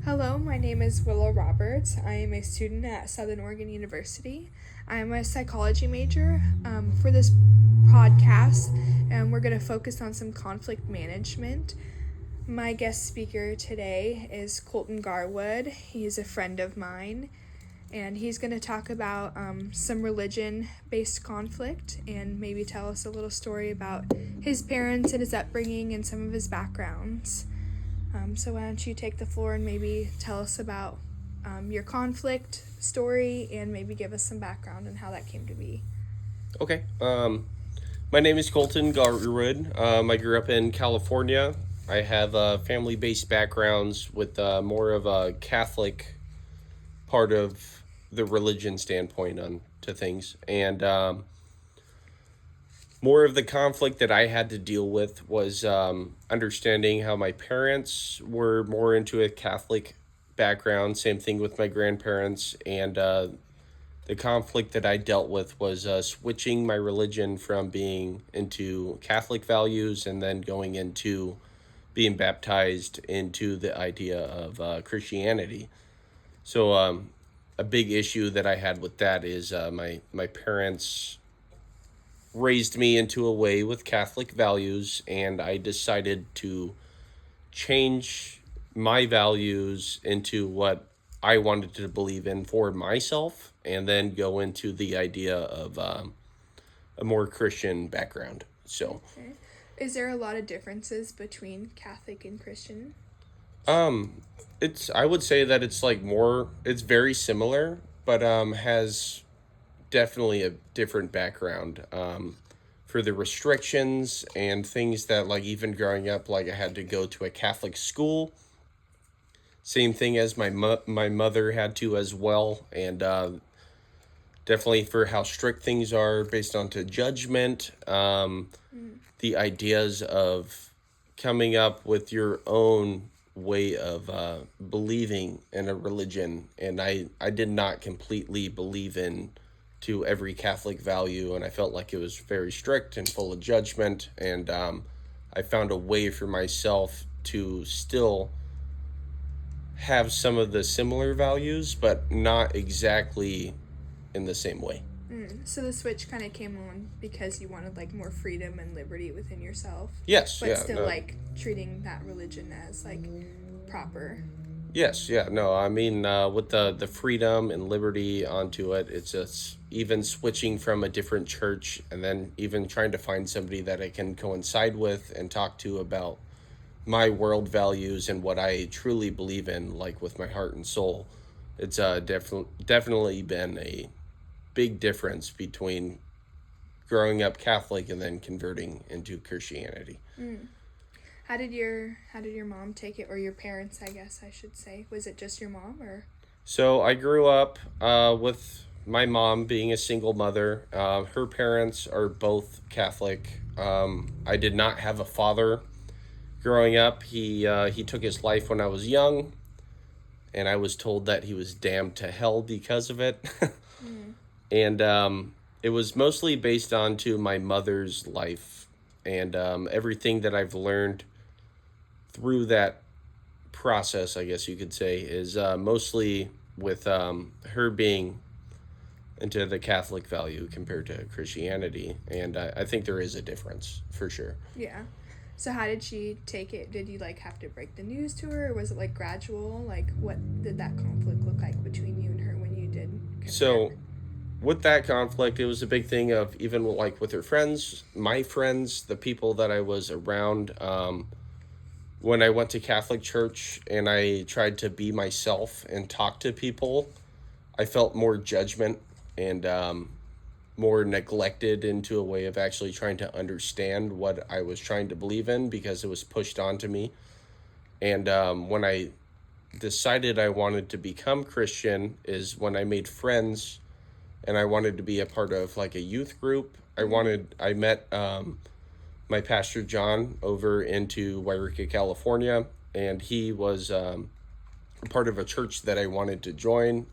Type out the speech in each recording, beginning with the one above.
Hello, my name is Willow Roberts. I am a student at Southern Oregon University. I'm a psychology major. For this podcast, and we're going to focus on some conflict management. My guest speaker today is Colton Garwood. He's a friend of mine, and he's going to talk about some religion-based conflict and maybe tell us a little story about his parents and his upbringing and some of his backgrounds. So why don't you take the floor and maybe tell us about your conflict story and maybe give us some background on how that came to be. Okay. My name is Colton Garwood. I grew up in California. I have family-based backgrounds with more of a Catholic part of the religion standpoint on to things, and more of the conflict that I had to deal with was understanding how my parents were more into a Catholic background. Same thing with my grandparents, and the conflict that I dealt with was switching my religion from being into Catholic values and then going into being baptized into the idea of Christianity. So a big issue that I had with that is my parents raised me into a way with Catholic values, and I decided to change my values into what I wanted to believe in for myself, and then go into the idea of a more Christian background. So, Okay. Is there a lot of differences between Catholic and Christian? um, I would say that it's very similar, but has definitely a different background. For the restrictions and things that, like, even growing up, like, I had to go to a Catholic school. Same thing as my mother had to as well, and definitely for how strict things are based on to judgment. The ideas of coming up with your own way of believing in a religion, and I did not completely believe in to every Catholic value, and I felt like it was very strict and full of judgment, and I found a way for myself to still have some of the similar values, but not exactly in the same way. So the switch kind of came on because you wanted like more freedom and liberty within yourself, Yes, but yeah, still no, like treating that religion as like proper. yes, yeah, no. I mean, with the freedom and liberty onto it, it's just even switching from a different church, and then even trying to find somebody that I can coincide with and talk to about my world values and what I truly believe in, like with my heart and soul. It's definitely been a big difference between growing up Catholic and then converting into Christianity. How did your mom take it, or your parents? I guess I should say. Was it just your mom, or? So I grew up with my mom being a single mother. Her parents are both Catholic. I did not have a father growing up. He took his life when I was young, and I was told that he was damned to hell because of it. And it was mostly based on to my mother's life, and everything that I've learned through that process, I guess you could say, is mostly with her being into the Catholic value compared to Christianity, and I think there is a difference for sure. Yeah. So how did she take it? Did you like have to break the news to her, or was it like gradual? Like what did that conflict look like between you and her when you did convert? So with that conflict, it was a big thing of even like with her friends, my friends, the people that I was around. When I went to Catholic church and I tried to be myself and talk to people, I felt more judgment and more neglected into a way of actually trying to understand what I was trying to believe in because it was pushed onto me. And when I decided I wanted to become Christian is when I made friends and I wanted to be a part of like a youth group. I met my pastor John over into Wairika, California, and he was part of a church that I wanted to join.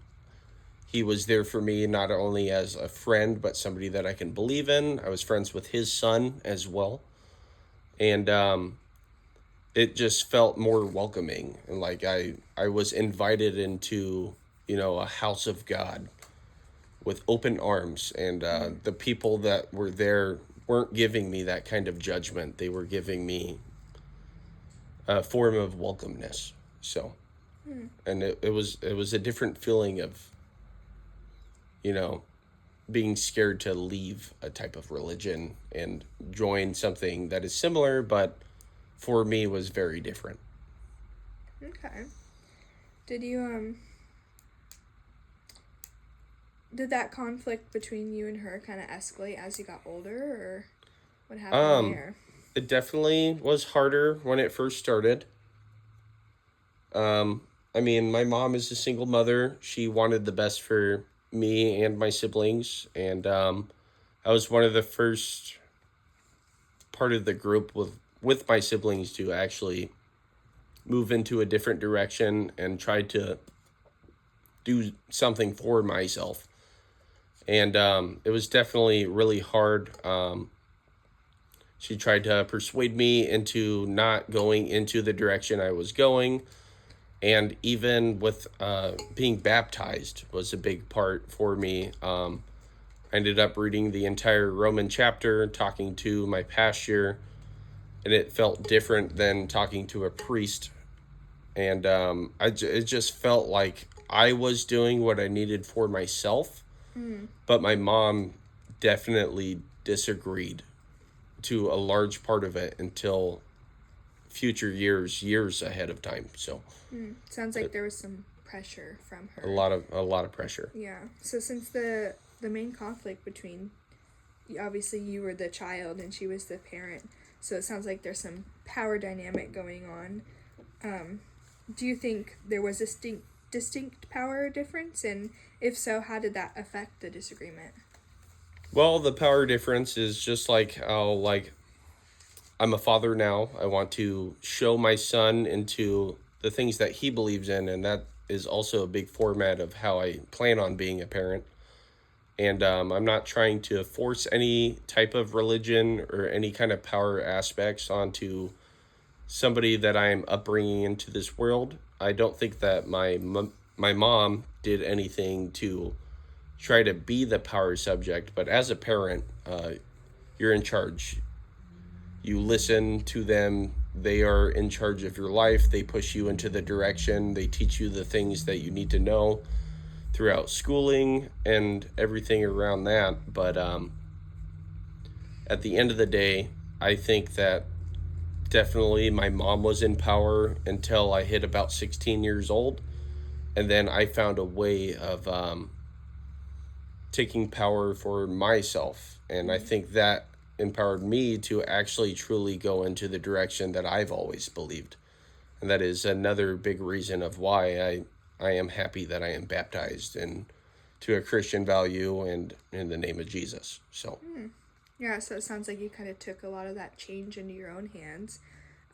He was there for me not only as a friend, but somebody that I can believe in. I was friends with his son as well. And it just felt more welcoming, and like I was invited into, a house of God with open arms, and the people that were there weren't giving me that kind of judgment. They were giving me a form of welcomeness. So, and it was a different feeling of, you know, being scared to leave a type of religion and join something that is similar, but for me was very different. Okay. Did you did that conflict between you and her kind of escalate as you got older, or what happened Um, there? it definitely was harder when it first started. Um, I mean, my mom is a single mother. She wanted the best for me and my siblings, and I was one of the first part of the group with my siblings to actually move into a different direction and try to do something for myself. And it was definitely really hard. She tried to persuade me into not going into the direction I was going. And even with being baptized was a big part for me. I ended up reading the entire Roman chapter, talking to my pastor, and it felt different than talking to a priest. And it just felt like I was doing what I needed for myself, but my mom definitely disagreed to a large part of it until future years ahead of time. So Sounds like there was some pressure from a her. lot of pressure. Yeah. So since the main conflict between, obviously you were the child and she was the parent, so it sounds like there's some power dynamic going on. Do you think there was a distinct power difference, and if so, how did that affect the disagreement? Well, the power difference is just like how, like, I'm a father now. I want to show my son into the things that he believes in, and that is also a big format of how I plan on being a parent. And I'm not trying to force any type of religion or any kind of power aspects onto somebody that I'm upbringing into this world. I don't think that my mom did anything to try to be the power subject, but as a parent, you're in charge. You listen to them. They are in charge of your life. They push you into the direction. They teach you the things that you need to know throughout schooling and everything around that. But at the end of the day, I think that definitely my mom was in power until I hit about 16 years old. And then I found a way of taking power for myself. And I think that empowered me to actually truly go into the direction that I've always believed. And that is another big reason of why I am happy that I am baptized and to a Christian value and in the name of Jesus. So Yeah, so it sounds like you kind of took a lot of that change into your own hands.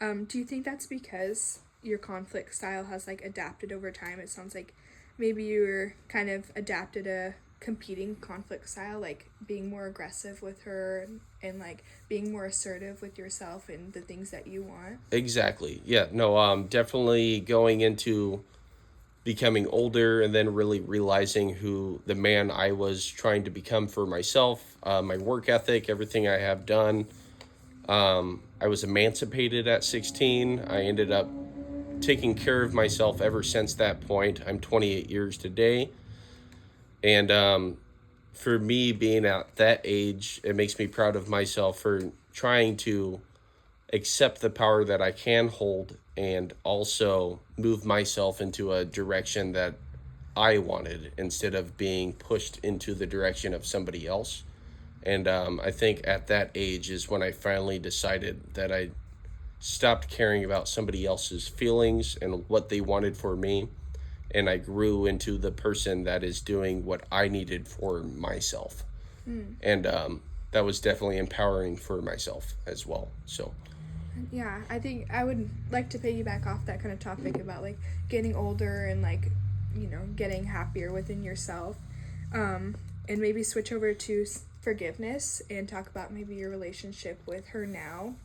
Do you think that's because your conflict style has like adapted over time? It sounds like maybe you were kind of adapted a competing conflict style, like being more aggressive with her and like being more assertive with yourself and the things that you want. exactly. Yeah, no, definitely going into becoming older and then really realizing who the man I was trying to become for myself, my work ethic, everything I have done. I was emancipated at 16. I ended up taking care of myself ever since that point. I'm 28 years today. And for me, being at that age, it makes me proud of myself for trying to accept the power that I can hold and also move myself into a direction that I wanted instead of being pushed into the direction of somebody else. And I think at that age is when I finally decided that I stopped caring about somebody else's feelings and what they wanted for me. And I grew into the person that is doing what I needed for myself. And that was definitely empowering for myself as well. So, Yeah, I think I would like to piggyback off that kind of topic about like getting older and like, getting happier within yourself. And maybe switch over to forgiveness and talk about maybe your relationship with her now.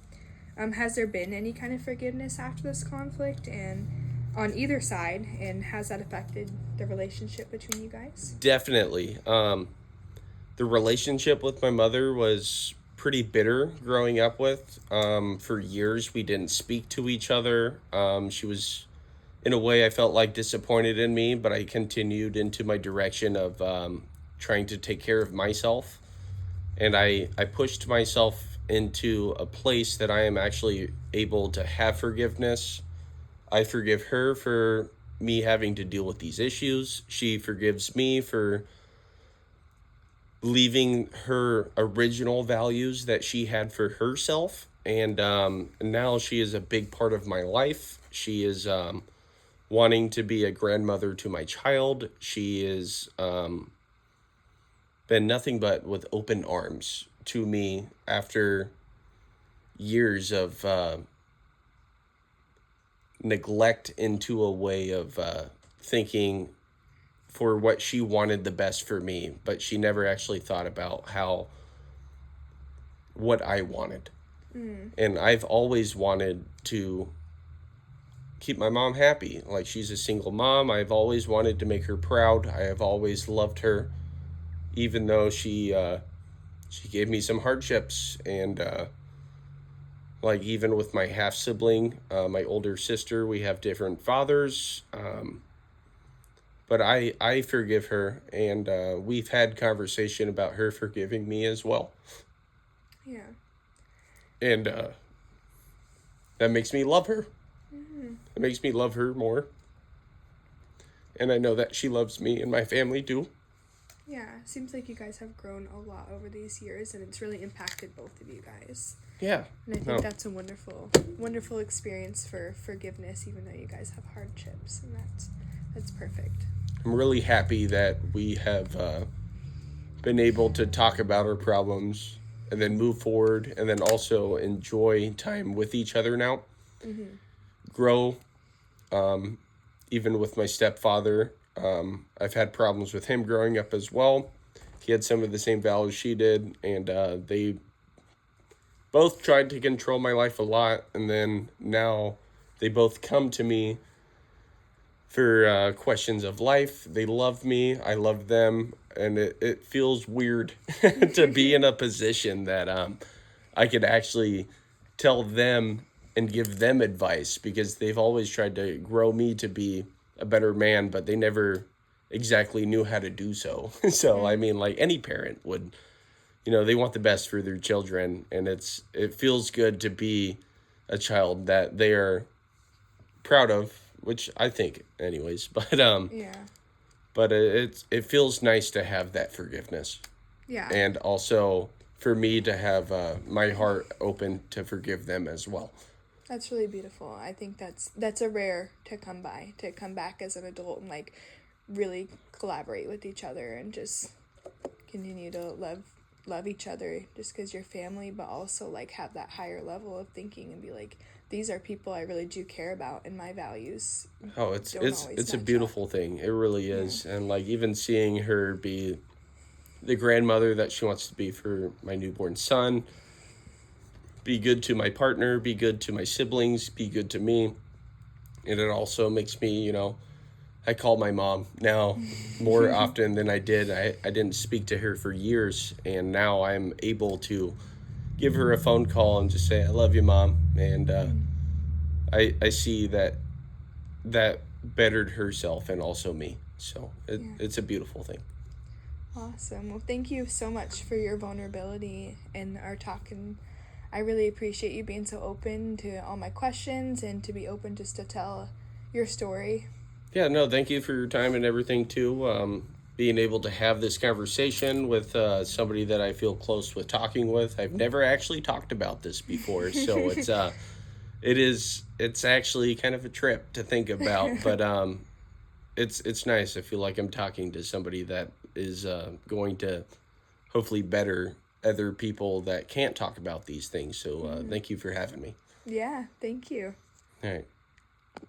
Has there been any kind of forgiveness after this conflict, and on either side, and has that affected the relationship between you guys? Definitely. The relationship with my mother was pretty bitter growing up with. For years, we didn't speak to each other. She was, in a way, I felt like disappointed in me, but I continued into my direction of trying to take care of myself. And I pushed myself into a place that I am actually able to have forgiveness. I forgive her for me having to deal with these issues. She forgives me for leaving her original values that she had for herself. And now she is a big part of my life. She is wanting to be a grandmother to my child. She is been nothing but with open arms to me after years of neglect into a way of thinking for what she wanted the best for me, but she never actually thought about what I wanted. And I've always wanted to keep my mom happy. Like, she's a single mom. I've always wanted to make her proud. I have always loved her, even though she gave me some hardships. And like, even with my half sibling, my older sister, we have different fathers. But I forgive her, and we've had conversation about her forgiving me as well. Yeah. And that makes me love her. It makes me love her more. And I know that she loves me and my family too. Yeah, seems like you guys have grown a lot over these years, and it's really impacted both of you guys. Yeah. And I think that's a wonderful experience for forgiveness, even though you guys have hardships, and that's perfect. I'm really happy that we have been able to talk about our problems and then move forward, and then also enjoy time with each other now. Mm-hmm. Grow, even with my stepfather. I've had problems with him growing up as well. He had some of the same values she did, and they both tried to control my life a lot, and then now they both come to me for questions of life. They love me, I love them, and it feels weird to be in a position that I could actually tell them and give them advice, because they've always tried to grow me to be a better man, but they never exactly knew how to do so. So, I mean, like any parent would, they want the best for their children, and it feels good to be a child that they are proud of, which I think anyways, but Yeah. but it feels nice to have that forgiveness. Yeah. And also for me to have my heart open to forgive them as well. That's really beautiful. I think that's a rare to come by, to come back as an adult and like really collaborate with each other and just continue to love each other just because you're family, but also like have that higher level of thinking and be like, these are people I really do care about, and my values. Oh, it's a beautiful thing. It really is. Yeah. And like even seeing her be the grandmother that she wants to be for my newborn son, be good to my partner, be good to my siblings, be good to me. And it also makes me, I call my mom now more often than I did. I didn't speak to her for years, and now I'm able to give her a phone call and just say, I love you, Mom. And I see that bettered herself and also me. So it's a beautiful thing. Awesome. Well, thank you so much for your vulnerability in our talk, and I really appreciate you being so open to all my questions and to be open just to tell your story. Yeah, no, thank you for your time and everything too. Being able to have this conversation with somebody that I feel close with talking with. I've never actually talked about this before, so it's actually kind of a trip to think about, but it's nice. I feel like I'm talking to somebody that is going to hopefully better other people that can't talk about these things. So thank you for having me. Yeah, thank you. All right.